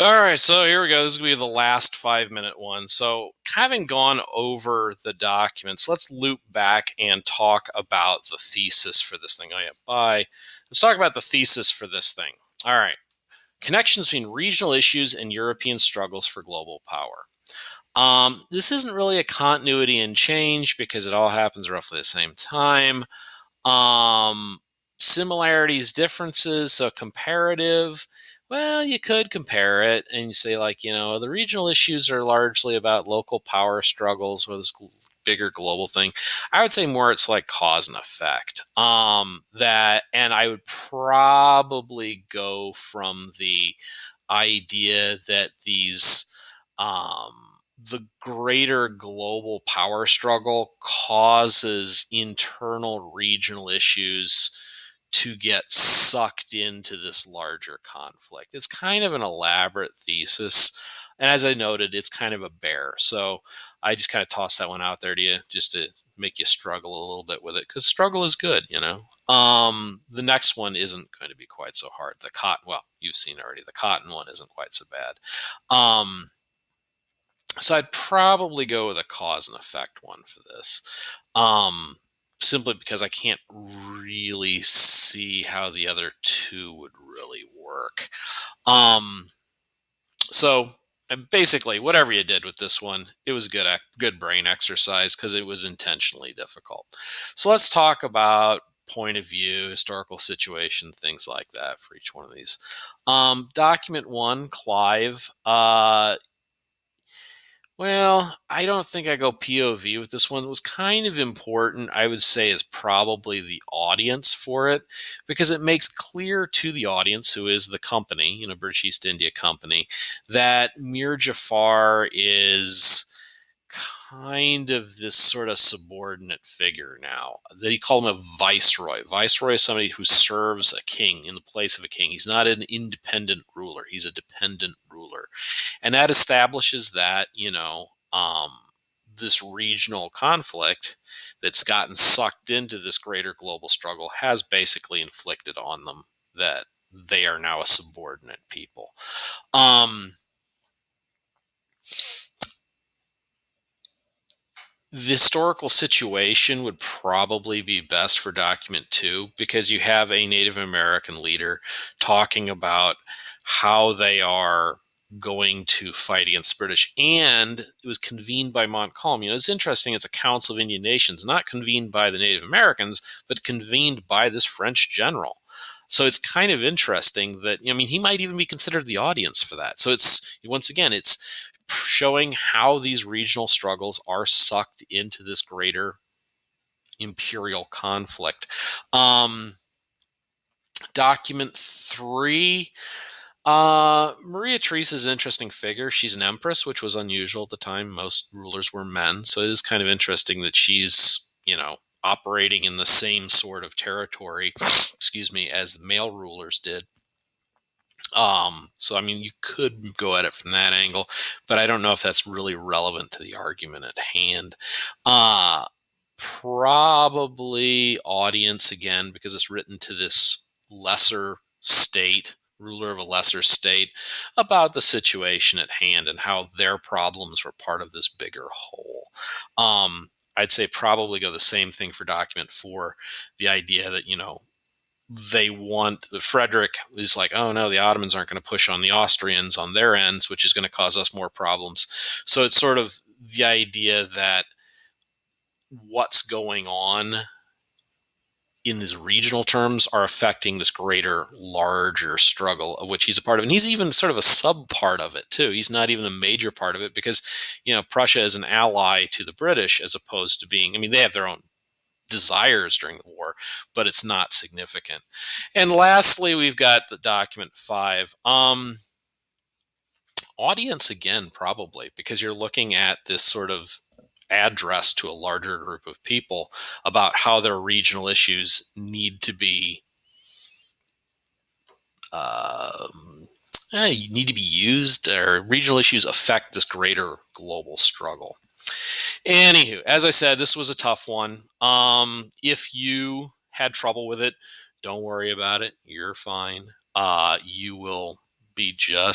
All right, so here we go. This is going to be the last 5 minute one. So, having gone over the documents, let's loop back and talk about the thesis for this thing. Oh, yeah, bye. Let's talk about the thesis for this thing. All right. Connections between regional issues and European struggles for global power. This isn't really a continuity and change because it all happens roughly the same time. Um, Similarities, differences, so comparative. Well, you could compare it and you say, like, the regional issues are largely about local power struggles with this bigger global thing. I would say more it's like cause and effect. And I would probably go from the idea that um, the greater global power struggle causes internal regional issues to get sucked into this larger conflict. It's kind of an elaborate thesis. And as I noted, it's kind of a bear. So I just kind of tossed that one out there to you just to make you struggle a little bit with it because struggle is good. The next one isn't going to be quite so hard. The cotton, well, you've seen already. The cotton one isn't quite so bad. So I'd probably go with a cause and effect one for this. Um, Simply because I can't really see how the other two would really work. Um, so basically, whatever you did with this one, it was good brain exercise because it was intentionally difficult. So let's talk about point of view, historical situation, things like that for each one of these. Document one, Clive. Well, I don't think I go POV with this one. It was kind of important, I would say, is probably the audience for it, because it makes clear to the audience, who is the company, British East India Company, that Mir Jafar is kind of this sort of subordinate figure now. That he called him a viceroy. Viceroy is somebody who serves a king in the place of a king. He's not an independent ruler. He's a dependent ruler. And that establishes that, this regional conflict that's gotten sucked into this greater global struggle has basically inflicted on them that they are now a subordinate people. The historical situation would probably be best for document two because you have a Native American leader talking about how they are going to fight against the British. And it was convened by Montcalm. It's interesting. It's a Council of Indian Nations, not convened by the Native Americans, but convened by this French general. So it's kind of interesting that, he might even be considered the audience for that. So it's showing how these regional struggles are sucked into this greater imperial conflict. Document three. Maria Theresa is an interesting figure. She's an empress, which was unusual at the time. Most rulers were men. So it is kind of interesting that she's, operating in the same sort of territory, excuse me, as the male rulers did. You could go at it from that angle, but I don't know if that's really relevant to the argument at hand. Uh, Probably audience again, because it's written to this lesser state, ruler of a lesser state, about the situation at hand and how their problems were part of this bigger whole. I'd say probably go the same thing for document four, the idea that, they want Frederick is like, oh no, the Ottomans aren't going to push on the Austrians on their ends, which is going to cause us more problems. So it's sort of the idea that what's going on in these regional terms are affecting this greater, larger struggle of which he's a part of. And he's even sort of a sub part of it too. He's not even a major part of it because, Prussia is an ally to the British as opposed to being, they have their own desires during the war, but it's not significant. And lastly, we've got the document five. Audience again, probably, because you're looking at this sort of address to a larger group of people about how their regional issues need to be used, or regional issues affect this greater global struggle. Anywho, as I said, this was a tough one. If you had trouble with it, don't worry about it. You're fine. You will be just